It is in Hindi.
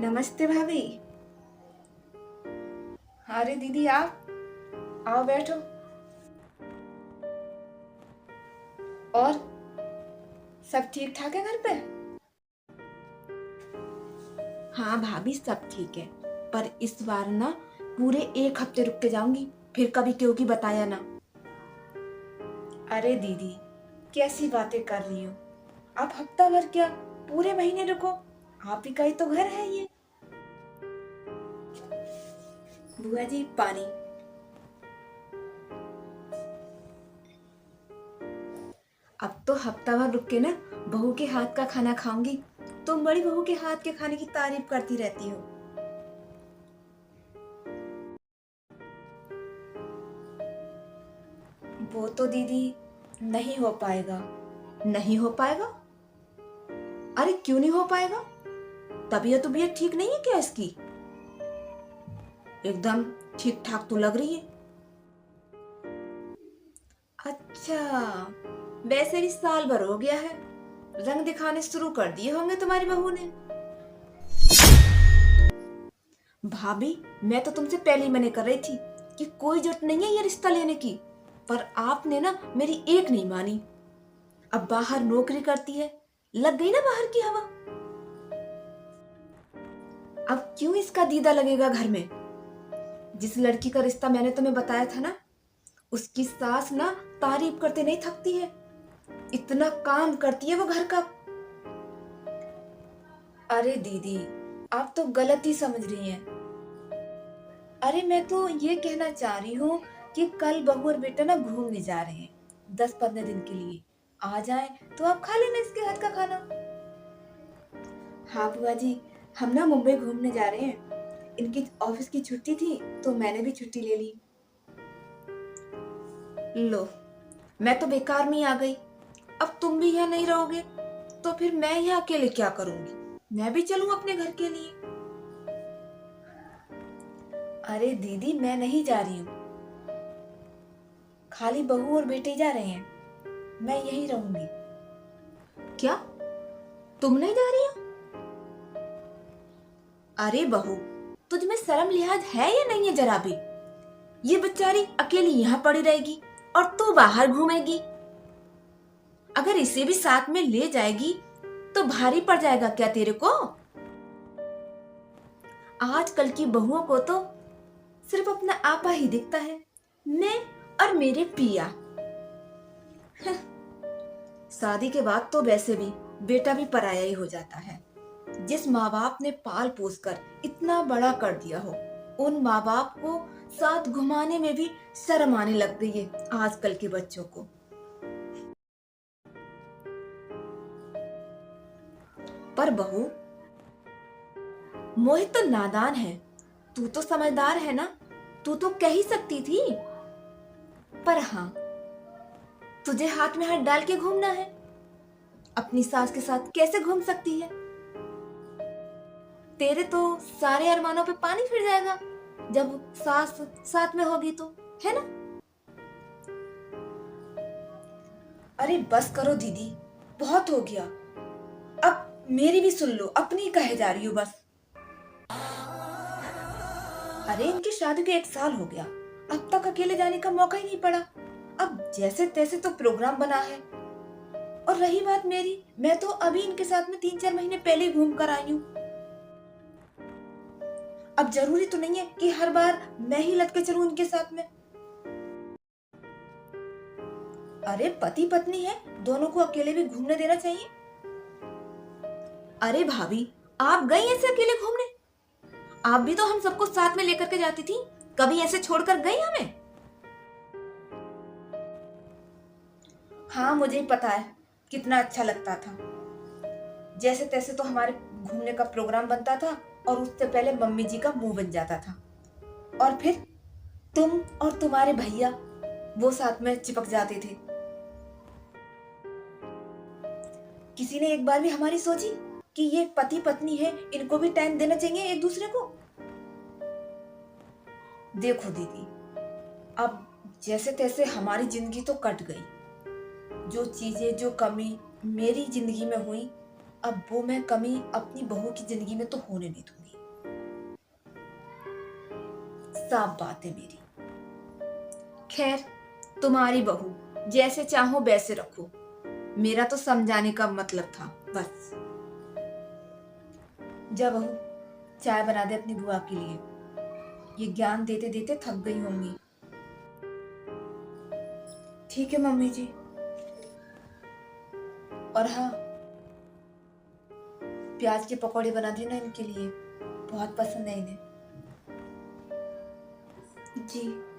नमस्ते भाभी। अरे दीदी आप आओ बैठो। और सब ठीक ठाक है घर पे? हाँ भाभी सब ठीक है, पर इस बार ना पूरे 1 हफ्ते रुक के जाऊंगी, फिर कभी क्योंकि बताया ना। अरे दीदी कैसी बातें कर रही हो? आप हफ्ता भर क्या, पूरे महीने रुको। आप ही का ही तो घर है ये। बुआ जी पानी। अब तो हफ्ता भर रुक के ना बहू के हाथ का खाना खाऊंगी। तुम बड़ी बहू के हाथ के खाने की तारीफ करती रहती हो। वो तो दीदी नहीं हो पाएगा। नहीं हो पाएगा? अरे क्यों नहीं हो पाएगा? तबीयत तबीयत ठीक नहीं है क्या इसकी? एकदम ठीक ठाक तो लग रही है। अच्छा, वैसे भी साल भर हो गया है, रंग दिखाने शुरू कर दिए होंगे तुम्हारी बहू ने। भाभी मैं तो तुमसे पहले ही मना कर रही थी कि कोई जरूरत नहीं है ये रिश्ता लेने की, पर आपने ना मेरी एक नहीं मानी। अब बाहर नौकरी करती है, लग गई ना बाहर की हवा। अब क्यों इसका दीदा लगेगा घर में? जिस लड़की का रिश्ता मैंने तुम्हें बताया था ना, उसकी सास ना तारीफ करते नहीं थकती है। इतना काम करती है वो घर का। अरे दीदी आप तो गलत ही समझ रही हैं। अरे मैं तो ये कहना चाह रही हूँ कि कल बहू और बेटा ना घूमने जा रहे हैं 10-15 दिन के लिए। आ जाए तो आप खा लेना इसके हाथ का खाना। हाँ बुआ जी, हम ना मुंबई घूमने जा रहे हैं। इनकी ऑफिस की छुट्टी थी तो मैंने भी छुट्टी ले ली। लो, मैं तो बेकार में ही आ गई। अब तुम भी यहाँ नहीं रहोगे तो फिर मैं यहाँ अकेले क्या करूंगी? मैं भी चलूं अपने घर के लिए। अरे दीदी मैं नहीं जा रही हूँ, खाली बहू और बेटे जा रहे हैं। मैं यहीं रहूंगी। क्या? तुम नहीं जा रही हो? अरे बहू, तुझ में शर्म लिहाज है या नहीं है जरा भी? ये बेचारी अकेली यहाँ पड़ी रहेगी और तू बाहर घूमेगी। अगर इसे भी साथ में ले जाएगी तो भारी पड़ जाएगा क्या तेरे को? आजकल की बहुओं को तो सिर्फ अपना आपा ही दिखता है, मैं और मेरे पिया। शादी के बाद तो वैसे भी बेटा भी पराया ही हो जाता है। जिस माँ बाप ने पाल पोस कर इतना बड़ा कर दिया हो, उन माँ बाप को साथ घुमाने में भी शर्म आने लग गई है आजकल के बच्चों को। पर बहू, मोहित तो नादान है, तू तो समझदार है ना, तू तो कह ही सकती थी। पर हाँ, तुझे हाथ में हाथ डाल के घूमना है। अपनी सास के साथ कैसे घूम सकती है? तेरे तो सारे अरमानों पे पानी फिर जाएगा जब सास साथ में होगी तो, है ना? अरे बस करो दीदी, बहुत हो गया। अब मेरी भी सुन लो, अपनी कहे जा रही हूँ बस। अरे इनकी शादी के 1 साल हो गया, अब तक अकेले जाने का मौका ही नहीं पड़ा। अब जैसे तैसे तो प्रोग्राम बना है। और रही बात मेरी, मैं तो अभी इनके साथ में 3-4 महीने पहले ही घूम कर आई हूँ। अब जरूरी तो नहीं है कि हर बार मैं ही लटके चलूं इनके साथ में। अरे पति पत्नी है, दोनों को अकेले भी घूमने देना चाहिए। अरे भाभी, आप गई ऐसे अकेले घूमने? आप भी तो हम सबको साथ में लेकर के जाती थी, कभी ऐसे छोड़कर गई हमें? हाँ मुझे पता है कितना अच्छा लगता था। जैसे तैसे तो हमारे घूमने का प्रोग्राम बनता था और उससे पहले मम्मी जी का मुंह बन जाता था, और फिर तुम और तुम्हारे भैया वो साथ में चिपक जाते थे। किसी ने एक बार भी हमारी सोची कि ये पति पत्नी है, इनको भी टाइम देना चाहिए एक दूसरे को? देखो दीदी, अब जैसे तैसे हमारी जिंदगी तो कट गई। जो चीजें, जो कमी मेरी जिंदगी में हुई, अब वो मैं कमी अपनी बहू की जिंदगी में तो होने नहीं दूंगी। साफ बात है मेरी। खैर, तुम्हारी बहू, जैसे चाहो वैसे रखो। मेरा तो समझाने का मतलब था बस। जा बहू, चाय बना दे अपनी बुआ के लिए। ये ज्ञान देते देते थक गई होंगी। ठीक है मम्मी जी। और हाँ, प्याज के पकौड़े बना देना इनके लिए, बहुत पसंद है इन्हें। जी।